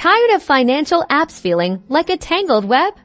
Tired of financial apps feeling like a tangled web?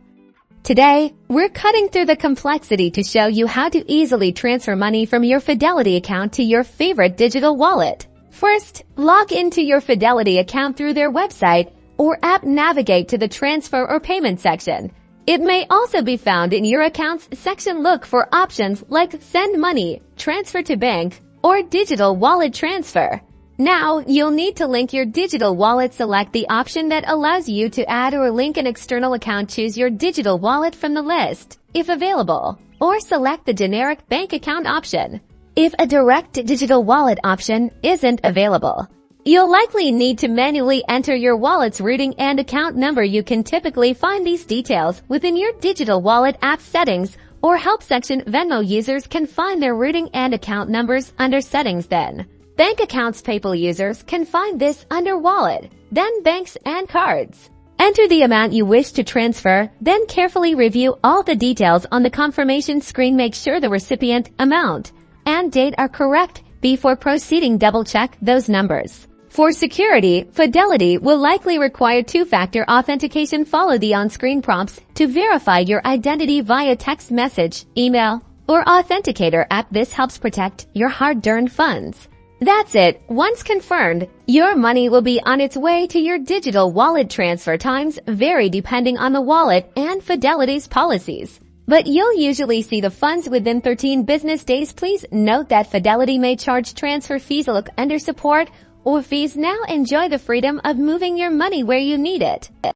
Today, we're cutting through the complexity to show you how to easily transfer money from your Fidelity account to your favorite digital wallet. First, log into your Fidelity account through their website or app. Navigate to the transfer or payment section. It may also be found in your accounts section. Look for options like send money, transfer to bank, or digital wallet transfer. Now, you'll need to link your digital wallet. Select the option that allows you to add or link an external account. Choose your digital wallet from the list, if available, or select the generic bank account option. If a direct digital wallet option isn't available, you'll likely need to manually enter your wallet's routing and account number. You can typically find these details within your digital wallet app settings or help section. Venmo users can find their routing and account numbers under settings. Then, bank accounts. PayPal users can find this under wallet, then banks and cards. Enter the amount you wish to transfer, then carefully review all the details on the confirmation screen. Make sure the recipient, amount, and date are correct before proceeding. Double-check those numbers. For security, Fidelity will likely require two-factor authentication. Follow the on-screen prompts to verify your identity via text message, email, or Authenticator app. This helps protect your hard-earned funds. That's it. Once confirmed, your money will be on its way to your digital wallet. Transfer times vary depending on the wallet and Fidelity's policies, but you'll usually see the funds within 13 business days. Please note that Fidelity may charge transfer fees. Look under support or fees. Now enjoy the freedom of moving your money where you need it.